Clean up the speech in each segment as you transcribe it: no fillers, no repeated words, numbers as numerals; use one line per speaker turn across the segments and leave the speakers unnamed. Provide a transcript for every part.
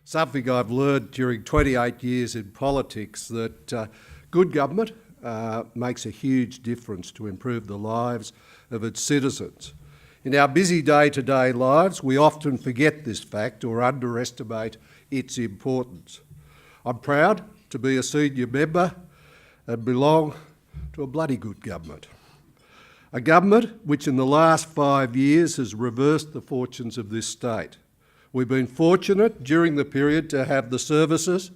something I've learned during 28 years in politics, that good government makes a huge difference to improve the lives of its citizens. In our busy day-to-day lives, we often forget this fact or underestimate its importance. I'm proud to be a senior member and belong to a bloody good government. A government which in the last 5 years has reversed the fortunes of this state. We've been fortunate during the period to have the services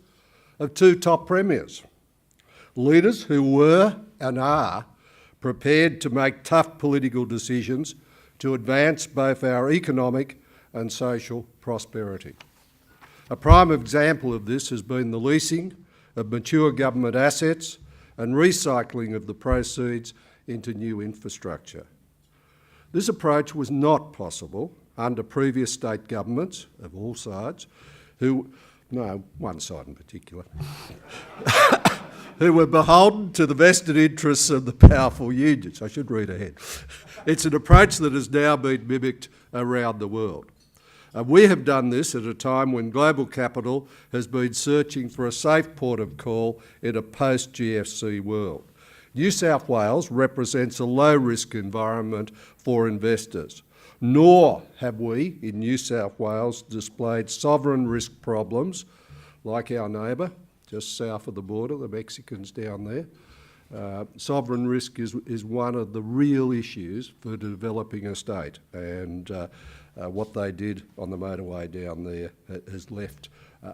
of two top premiers, leaders who were and are prepared to make tough political decisions to advance both our economic and social prosperity. A prime example of this has been the leasing of mature government assets and recycling of the proceeds into new infrastructure. This approach was not possible under previous state governments of all sides, one side in particular, who were beholden to the vested interests of the powerful unions. I should read ahead. It's an approach that has now been mimicked around the world. We have done this at a time when global capital has been searching for a safe port of call in a post-GFC world. New South Wales represents a low-risk environment for investors, nor have we in New South Wales displayed sovereign risk problems like our neighbour just south of the border, the Mexicans down there. Sovereign risk is one of the real issues for developing a state, and what they did on the motorway down there has left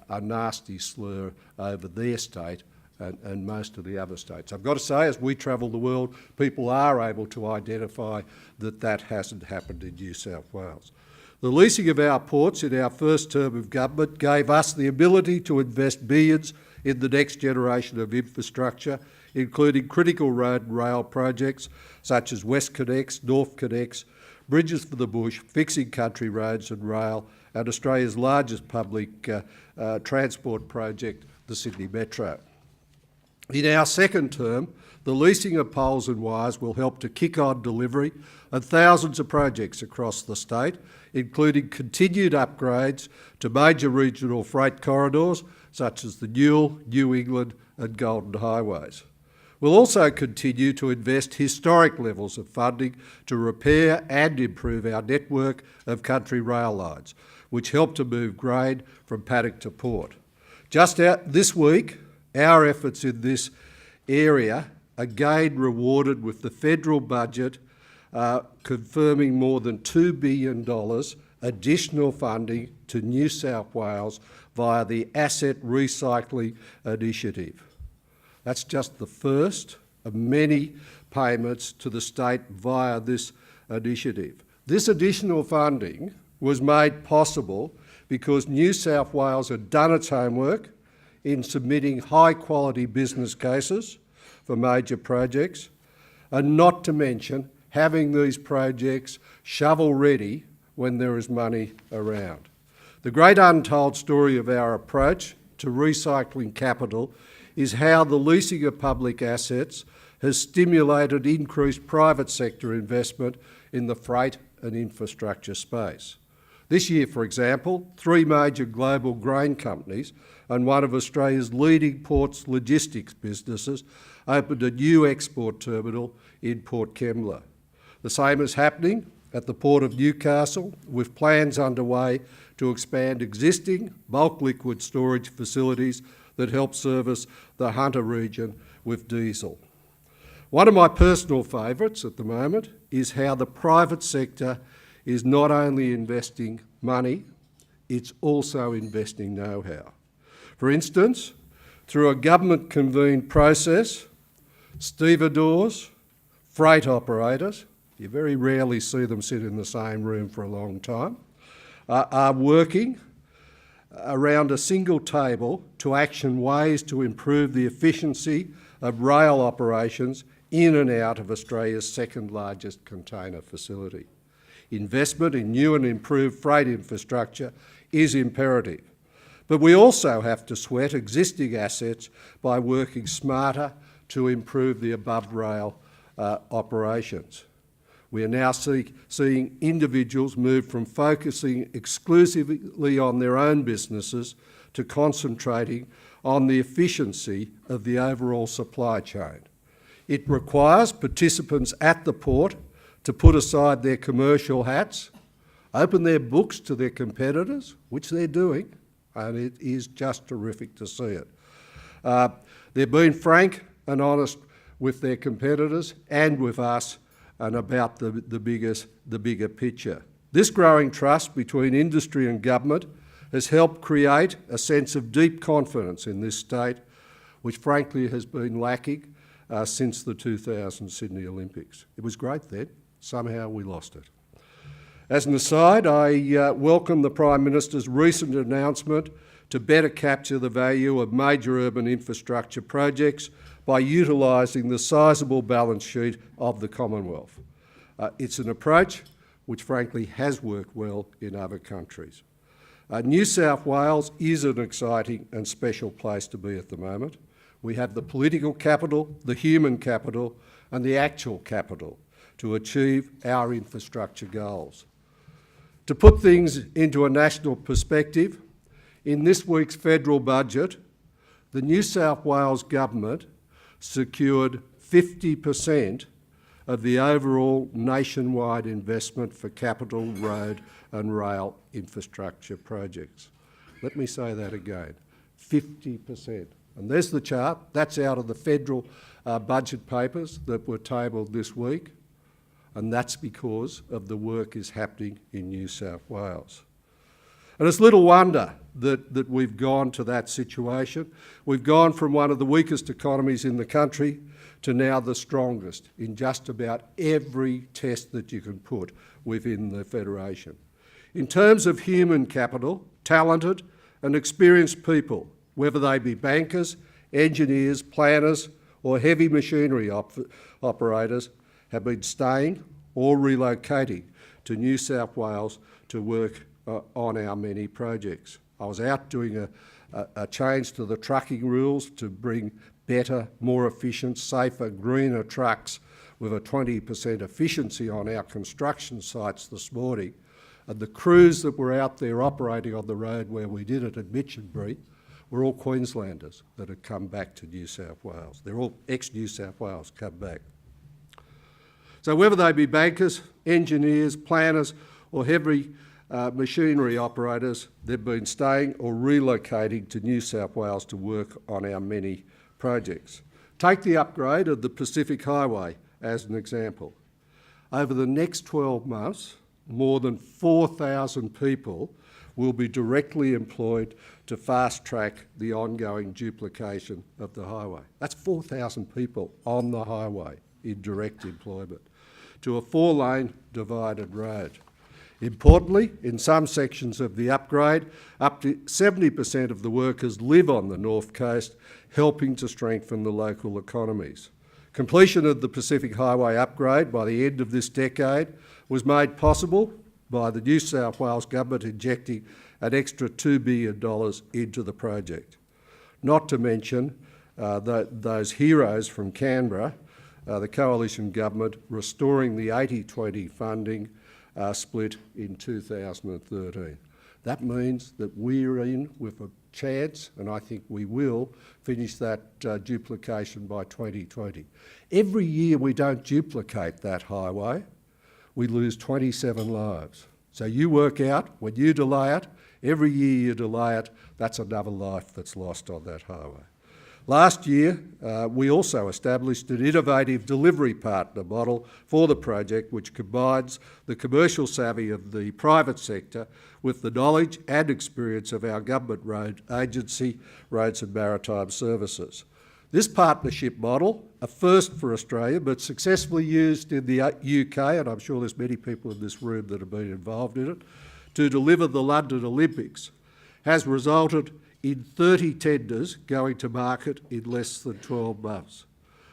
a nasty slur over their state and most of the other states. I've got to say, as we travel the world, people are able to identify that that hasn't happened in New South Wales. The leasing of our ports in our first term of government gave us the ability to invest billions in the next generation of infrastructure, including critical road and rail projects such as West Connects, North Connects, Bridges for the Bush, fixing country roads and rail, and Australia's largest public transport project, the Sydney Metro. In our second term, the leasing of poles and wires will help to kick on delivery of thousands of projects across the state, including continued upgrades to major regional freight corridors such as the Newell, New England and Golden Highways. We'll also continue to invest historic levels of funding to repair and improve our network of country rail lines, which help to move grain from paddock to port. Just this week, our efforts in this area again rewarded with the federal budget confirming more than $2 billion additional funding to New South Wales via the Asset Recycling Initiative. That's just the first of many payments to the state via this initiative. This additional funding was made possible because New South Wales had done its homework in submitting high-quality business cases for major projects, and not to mention having these projects shovel-ready when there is money around. The great untold story of our approach to recycling capital is how the leasing of public assets has stimulated increased private sector investment in the freight and infrastructure space. This year, for example, 3 major global grain companies and one of Australia's leading ports logistics businesses opened a new export terminal in Port Kembla. The same is happening at the Port of Newcastle, with plans underway to expand existing bulk liquid storage facilities that help service the Hunter region with diesel. One of my personal favourites at the moment is how the private sector is not only investing money, it's also investing know-how. For instance, through a government-convened process, stevedores, freight operators, you very rarely see them sit in the same room for a long time, are working around a single table to action ways to improve the efficiency of rail operations in and out of Australia's second largest container facility. Investment in new and improved freight infrastructure is imperative, but we also have to sweat existing assets by working smarter to improve the above rail operations. We are now seeing individuals move from focusing exclusively on their own businesses to concentrating on the efficiency of the overall supply chain. It requires participants at the port to put aside their commercial hats, open their books to their competitors, which they're doing, and it is just terrific to see it. They're being frank and honest with their competitors and with us and about the bigger picture. This growing trust between industry and government has helped create a sense of deep confidence in this state, which frankly has been lacking since the 2000 Sydney Olympics. It was great then, somehow we lost it. As an aside, I welcome the Prime Minister's recent announcement to better capture the value of major urban infrastructure projects by utilising the sizeable balance sheet of the Commonwealth. It's an approach which frankly has worked well in other countries. New South Wales is an exciting and special place to be at the moment. We have the political capital, the human capital and the actual capital to achieve our infrastructure goals. To put things into a national perspective, in this week's federal budget, the New South Wales government secured 50% of the overall nationwide investment for capital, road and rail infrastructure projects. Let me say that again, 50%. And there's the chart. That's out of the federal budget papers that were tabled this week, and that's because of the work is happening in New South Wales. And it's little wonder that we've gone to that situation. We've gone from one of the weakest economies in the country to now the strongest in just about every test that you can put within the Federation. In terms of human capital, talented and experienced people, whether they be bankers, engineers, planners or heavy machinery operators, have been staying or relocating to New South Wales to work on our many projects. I was out doing a change to the trucking rules to bring better, more efficient, safer, greener trucks with a 20% efficiency on our construction sites this morning. And the crews that were out there operating on the road where we did it at Mitchenbury were all Queenslanders that had come back to New South Wales. They're all ex-New South Wales come back. So whether they be bankers, engineers, planners or heavy machinery operators, they've been staying or relocating to New South Wales to work on our many projects. Take the upgrade of the Pacific Highway as an example. Over the next 12 months, more than 4,000 people will be directly employed to fast-track the ongoing duplication of the highway. That's 4,000 people on the highway in direct employment to a 4-lane divided road. Importantly, in some sections of the upgrade, up to 70% of the workers live on the North Coast, helping to strengthen the local economies. Completion of the Pacific Highway upgrade by the end of this decade was made possible by the New South Wales Government injecting an extra $2 billion into the project. Not to mention those heroes from Canberra, the Coalition Government restoring the 80-20 funding split in 2013. That means that we're in with a chance, and I think we will, finish that duplication by 2020. Every year we don't duplicate that highway, we lose 27 lives. So you work out, when you delay it, every year you delay it, that's another life that's lost on that highway. Last year, we also established an innovative delivery partner model for the project which combines the commercial savvy of the private sector with the knowledge and experience of our government road agency, Roads and Maritime Services. This partnership model, a first for Australia, but successfully used in the UK, and I'm sure there's many people in this room that have been involved in it, to deliver the London Olympics, has resulted in 30 tenders going to market in less than 12 months.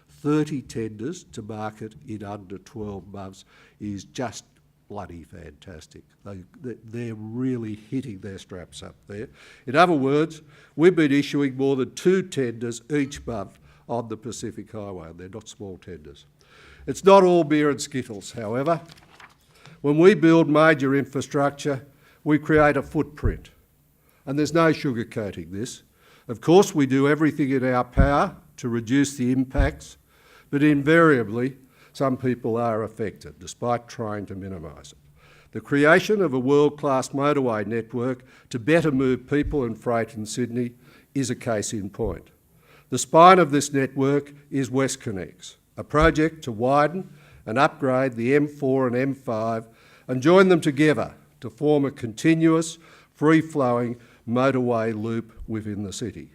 30 tenders to market in under 12 months is just bloody fantastic. They're really hitting their straps up there. In other words, we've been issuing more than 2 tenders each month on the Pacific Highway, and they're not small tenders. It's not all beer and skittles, however. When we build major infrastructure, we create a footprint And there's no sugarcoating this. Of course, we do everything in our power to reduce the impacts, but invariably, some people are affected, despite trying to minimise it. The creation of a world-class motorway network to better move people and freight in Sydney is a case in point. The spine of this network is WestConnex, a project to widen and upgrade the M4 and M5 and join them together to form a continuous, free-flowing motorway loop within the city.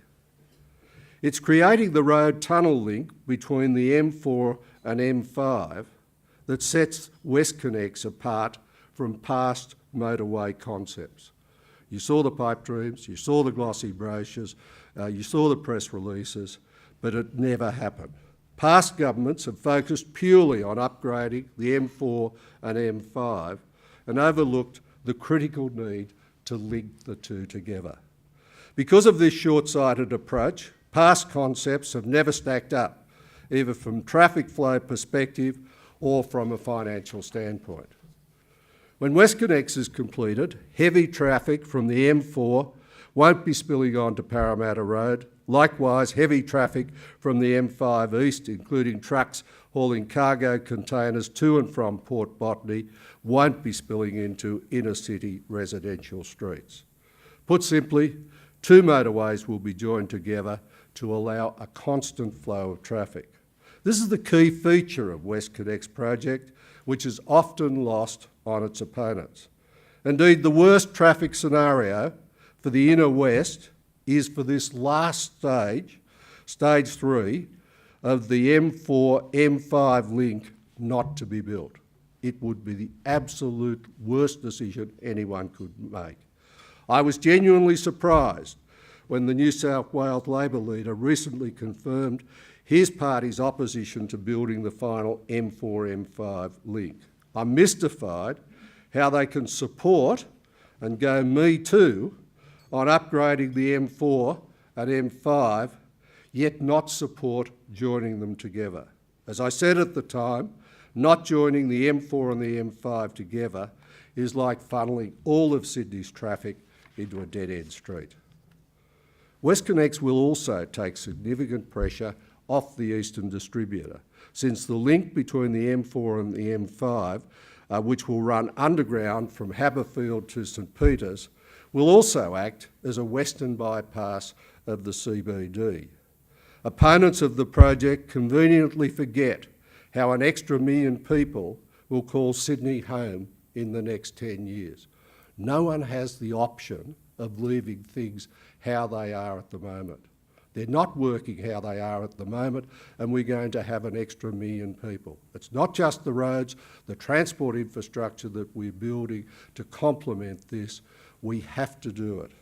It's creating the road tunnel link between the M4 and M5 that sets WestConnex apart from past motorway concepts. You saw the pipe dreams, you saw the glossy brochures, you saw the press releases, but it never happened. Past governments have focused purely on upgrading the M4 and M5 and overlooked the critical need to link the two together. Because of this short-sighted approach, past concepts have never stacked up, either from traffic flow perspective or from a financial standpoint. When WestConnex is completed, heavy traffic from the M4 won't be spilling onto Parramatta Road. Likewise, heavy traffic from the M5 East, including trucks hauling cargo containers to and from Port Botany, won't be spilling into inner-city residential streets. Put simply, two motorways will be joined together to allow a constant flow of traffic. This is the key feature of WestConnex project, which is often lost on its opponents. Indeed, the worst traffic scenario for the inner west is for this last stage, stage 3, of the M4-M5 link not to be built. It would be the absolute worst decision anyone could make. I was genuinely surprised when the New South Wales Labor leader recently confirmed his party's opposition to building the final M4-M5 link. I'm mystified how they can support and go me too on upgrading the M4 and M5, yet not support joining them together. As I said at the time, not joining the M4 and the M5 together is like funneling all of Sydney's traffic into a dead-end street. WestConnex will also take significant pressure off the eastern distributor, since the link between the M4 and the M5, which will run underground from Haberfield to St Peters, will also act as a western bypass of the CBD. Opponents of the project conveniently forget how an extra million people will call Sydney home in the next 10 years. No one has the option of leaving things how they are at the moment. They're not working how they are at the moment, and we're going to have an extra million people. It's not just the roads, the transport infrastructure that we're building to complement this. We have to do it.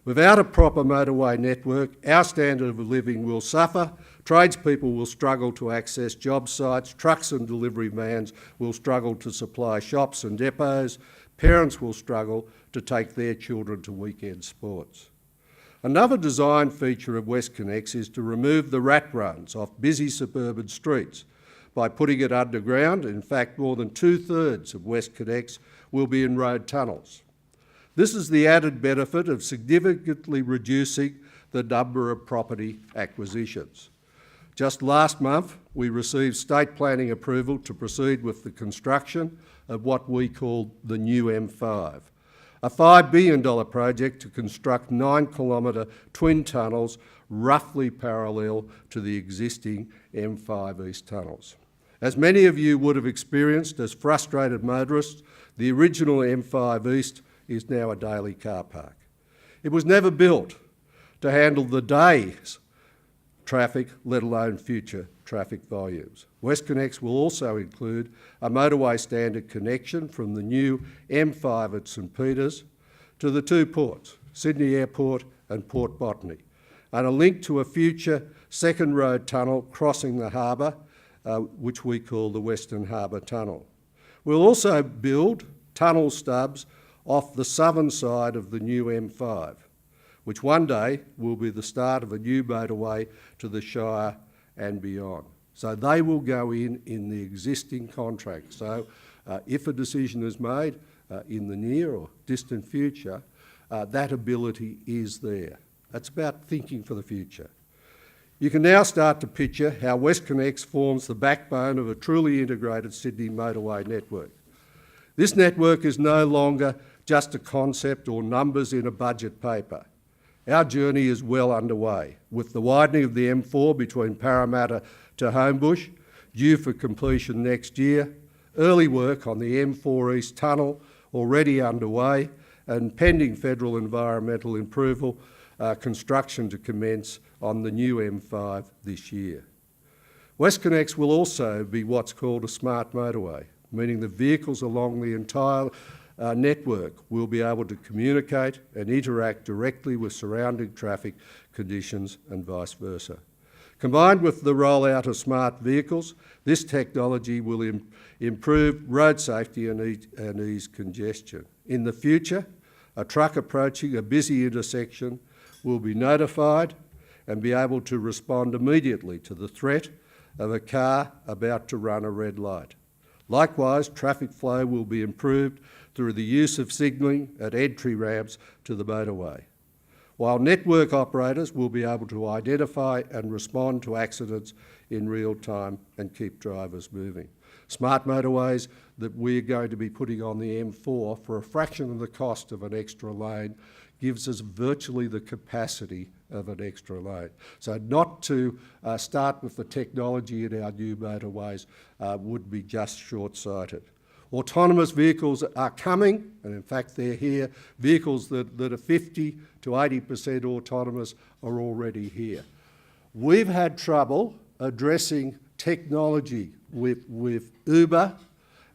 Without a proper motorway network, our standard of living will suffer, tradespeople will struggle to access job sites, trucks and delivery vans will struggle to supply shops and depots, parents will struggle to take their children to weekend sports. Another design feature of WestConnex is to remove the rat runs off busy suburban streets by putting it underground. In fact, more than 2/3 of WestConnex will be in road tunnels. This is the added benefit of significantly reducing the number of property acquisitions. Just last month, we received state planning approval to proceed with the construction of what we call the new M5, a $5 billion project to construct 9-kilometre twin tunnels roughly parallel to the existing M5 East tunnels. As many of you would have experienced as frustrated motorists, the original M5 East is now a daily car park. It was never built to handle the day's traffic, let alone future traffic volumes. WestConnex will also include a motorway standard connection from the new M5 at St Peters to the two ports, Sydney Airport and Port Botany, and a link to a future second road tunnel crossing the harbour, which we call the Western Harbour Tunnel. We'll also build tunnel stubs off the southern side of the new M5, which one day will be the start of a new motorway to the Shire and beyond. So they will go in the existing contract. So if a decision is made in the near or distant future, that ability is there. That's about thinking for the future. You can now start to picture how WestConnex forms the backbone of a truly integrated Sydney motorway network. This network is no longer just a concept or numbers in a budget paper. Our journey is well underway, with the widening of the M4 between Parramatta to Homebush due for completion next year, early work on the M4 East Tunnel already underway, and pending federal environmental approval, construction to commence on the new M5 this year. WestConnex will also be what's called a smart motorway, meaning the vehicles along the entire network will be able to communicate and interact directly with surrounding traffic conditions and vice versa. Combined with the rollout of smart vehicles, this technology will improve road safety and ease congestion. In the future, a truck approaching a busy intersection will be notified and be able to respond immediately to the threat of a car about to run a red light. Likewise, traffic flow will be improved through the use of signalling at entry ramps to the motorway, while network operators will be able to identify and respond to accidents in real time and keep drivers moving. Smart motorways that we're going to be putting on the M4 for a fraction of the cost of an extra lane gives us virtually the capacity of an extra lane. So not to start with the technology in our new motorways would be just short-sighted. Autonomous vehicles are coming, and in fact they're here. Vehicles that are 50 to 80% autonomous are already here. We've had trouble addressing technology with Uber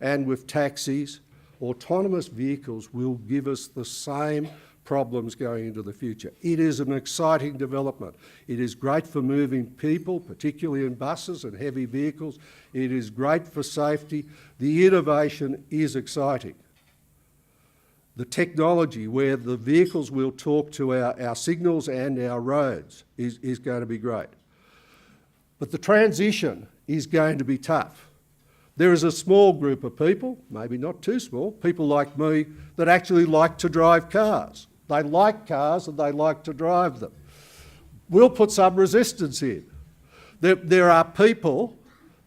and with taxis. Autonomous vehicles will give us the same problems going into the future. It is an exciting development. It is great for moving people, particularly in buses and heavy vehicles. It is great for safety. The innovation is exciting. The technology where the vehicles will talk to our signals and our roads is going to be great. But the transition is going to be tough. There is a small group of people, maybe not too small, people like me, that actually like to drive cars. They like cars and they like to drive them. We'll put some resistance in. There are people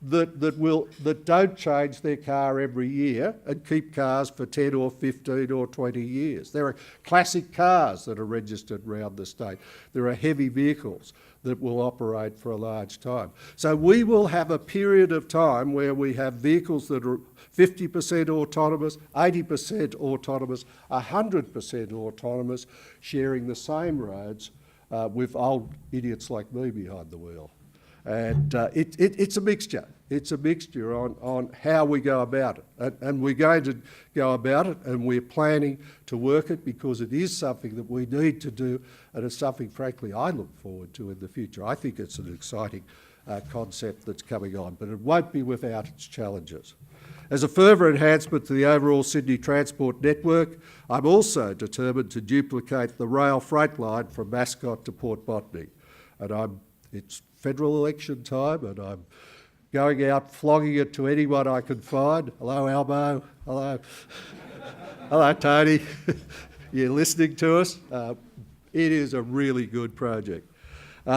that don't change their car every year and keep cars for 10 or 15 or 20 years. There are classic cars that are registered around the state. There are heavy vehicles that will operate for a large time. So we will have a period of time where we have vehicles that are 50% autonomous, 80% autonomous, 100% autonomous, sharing the same roads with old idiots like me behind the wheel. And it's a mixture. It's a mixture on how we go about it. And we're going to go about it, and we're planning to work it because it is something that we need to do, and it's something, frankly, I look forward to in the future. I think it's an exciting concept that's coming on, but it won't be without its challenges. As a further enhancement to the overall Sydney transport network, I'm also determined to duplicate the rail freight line from Mascot to Port Botany. And it's federal election time, and I'm going out flogging it to anyone I can find. Hello, Albo. Hello. Hello, Tony. You're listening to us? It is a really good project.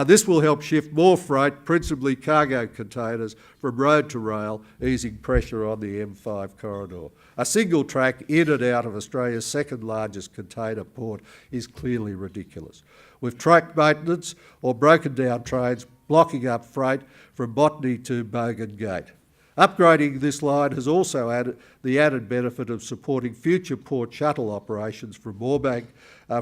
This will help shift more freight, principally cargo containers, from road to rail, easing pressure on the M5 corridor. A single track in and out of Australia's second largest container port is clearly ridiculous, with track maintenance or broken down trains blocking up freight from Botany to Bogan Gate. Upgrading this line has also added the added benefit of supporting future port shuttle operations from Moorebank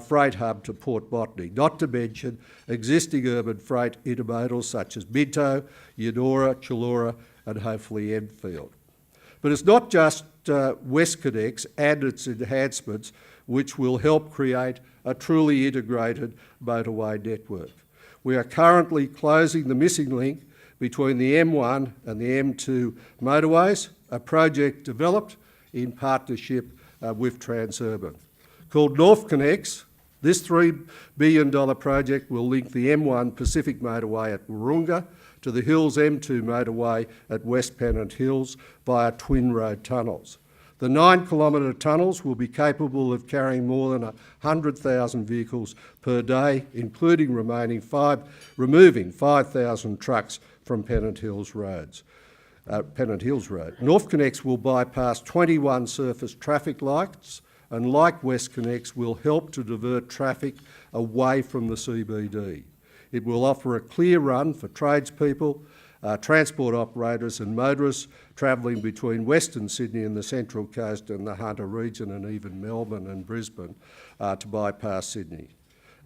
freight hub to Port Botany, not to mention existing urban freight intermodals such as Minto, Eudora, Chullora and hopefully Enfield. But it's not just WestConnex and its enhancements which will help create a truly integrated motorway network. We are currently closing the missing link between the M1 and the M2 motorways, a project developed in partnership with Transurban. Called NorthConnex, this $3 billion project will link the M1 Pacific motorway at Wahroonga to the Hills M2 motorway at West Pennant Hills via twin road tunnels. The 9-kilometre tunnels will be capable of carrying more than 100,000 vehicles per day, including removing 5,000 trucks from Pennant Hills Road. North Connects will bypass 21 surface traffic lights and, like West Connects, will help to divert traffic away from the CBD. It will offer a clear run for tradespeople, transport operators and motorists travelling between Western Sydney and the Central Coast and the Hunter region and even Melbourne and Brisbane to bypass Sydney.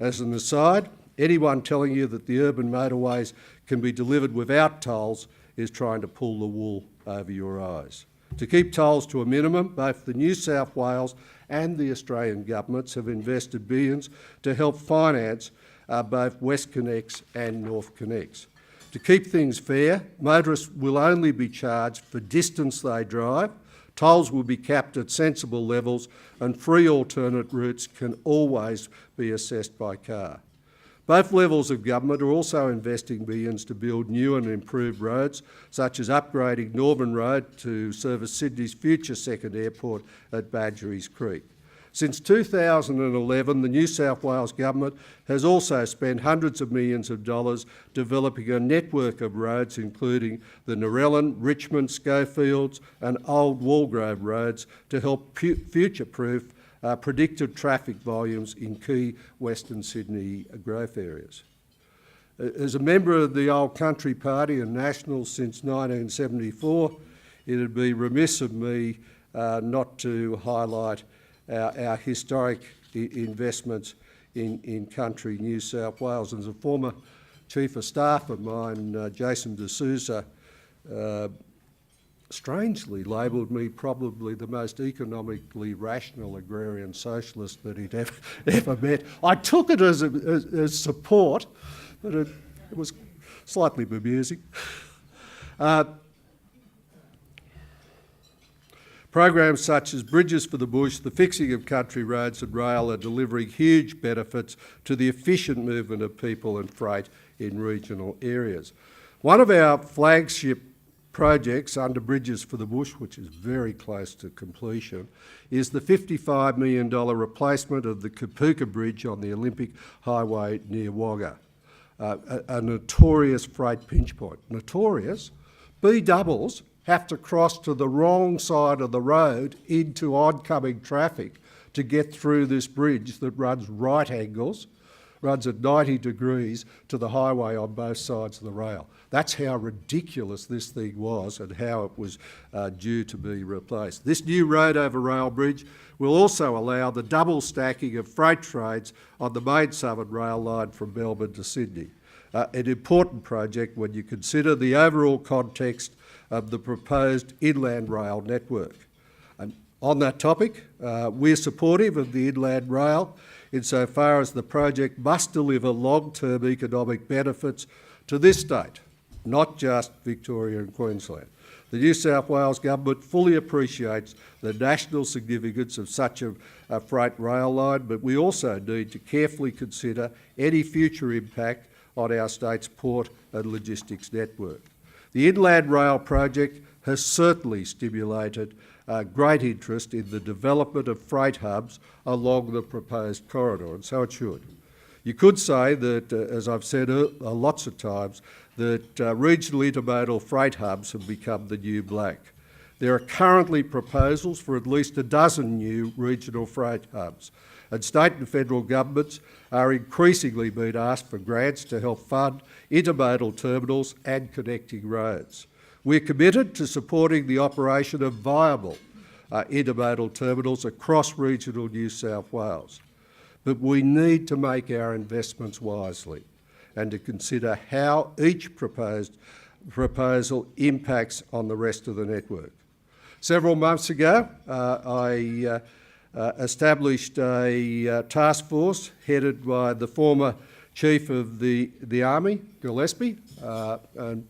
As an aside, anyone telling you that the urban motorways can be delivered without tolls is trying to pull the wool over your eyes. To keep tolls to a minimum, both the New South Wales and the Australian governments have invested billions to help finance both West Connects and North Connects. To keep things fair, motorists will only be charged for distance they drive, tolls will be capped at sensible levels, and free alternate routes can always be assessed by car. Both levels of government are also investing billions to build new and improved roads, such as upgrading Northern Road to service Sydney's future second airport at Badgerys Creek. Since 2011, the New South Wales Government has also spent hundreds of millions of dollars developing a network of roads, including the Narellan, Richmond, Schofields and Old Walgrove roads, to help future-proof predicted traffic volumes in key Western Sydney growth areas. As a member of the Old Country Party and Nationals since 1974, it would be remiss of me not to highlight our historic investments in country New South Wales. As a former Chief of Staff of mine, Jason D'Souza, strangely labelled me probably the most economically rational agrarian socialist that he'd ever met. I took it as support, but it was slightly bemusing. Programs such as Bridges for the Bush, the fixing of country roads and rail are delivering huge benefits to the efficient movement of people and freight in regional areas. One of our flagship projects under Bridges for the Bush, which is very close to completion, is the $55 million replacement of the Kapuka Bridge on the Olympic Highway near Wagga, a notorious freight pinch point. Notorious? B-doubles have to cross to the wrong side of the road into oncoming traffic to get through this bridge that runs right angles, runs at 90 degrees to the highway on both sides of the rail. That's how ridiculous this thing was and how it was due to be replaced. This new road over rail bridge will also allow the double stacking of freight trains on the main southern rail line from Melbourne to Sydney. An important project when you consider the overall context of the proposed inland rail network. And on that topic, we're supportive of the inland rail insofar as the project must deliver long-term economic benefits to this state, not just Victoria and Queensland. The New South Wales Government fully appreciates the national significance of such a freight rail line, but we also need to carefully consider any future impact on our state's port and logistics network. The Inland Rail project has certainly stimulated great interest in the development of freight hubs along the proposed corridor, and so it should. You could say that, as I've said lots of times, that regional intermodal freight hubs have become the new black. There are currently proposals for at least a dozen new regional freight hubs, and state and federal governments are increasingly being asked for grants to help fund intermodal terminals and connecting roads. We're committed to supporting the operation of viable intermodal terminals across regional New South Wales. But we need to make our investments wisely and to consider how each proposal impacts on the rest of the network. Several months ago, I established a task force headed by the former Chief of the Army, Gillespie, and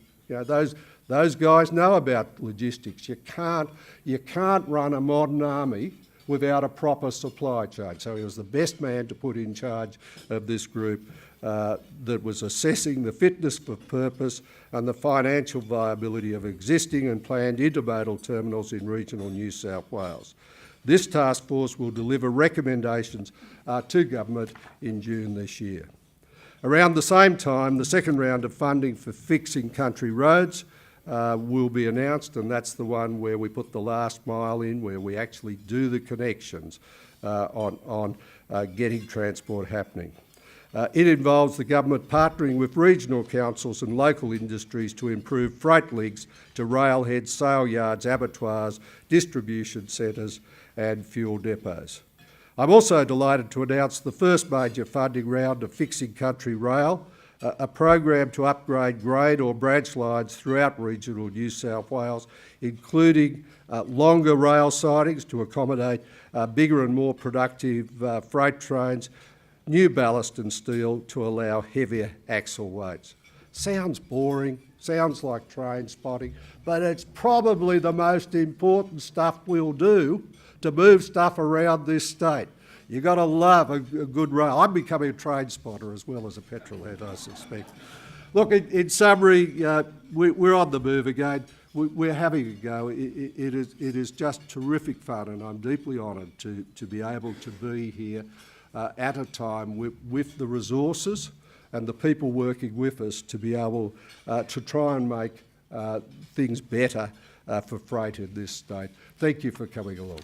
those guys know about logistics. You can't run a modern army without a proper supply chain. So he was the best man to put in charge of this group that was assessing the fitness for purpose and the financial viability of existing and planned intermodal terminals in regional New South Wales. This task force will deliver recommendations to government in June this year. Around the same time, the second round of funding for fixing country roads will be announced, and that's the one where we put the last mile in, where we actually do the connections on getting transport happening. It involves the government partnering with regional councils and local industries to improve freight links to railheads, sale yards, abattoirs, distribution centres and fuel depots. I'm also delighted to announce the first major funding round of Fixing Country Rail, a program to upgrade grain or branch lines throughout regional New South Wales, including longer rail sidings to accommodate bigger and more productive freight trains, new ballast and steel to allow heavier axle weights. Sounds boring, sounds like train spotting, but it's probably the most important stuff we'll do to move stuff around this state. You've got to love a good rail. I'm becoming a train spotter as well as a petrol head, I suspect. Look, in summary, we're on the move again. We're having a go. It is just terrific fun, and I'm deeply honoured to be able to be here at a time with the resources and the people working with us to be able to try and make things better for freight in this state. Thank you for coming along.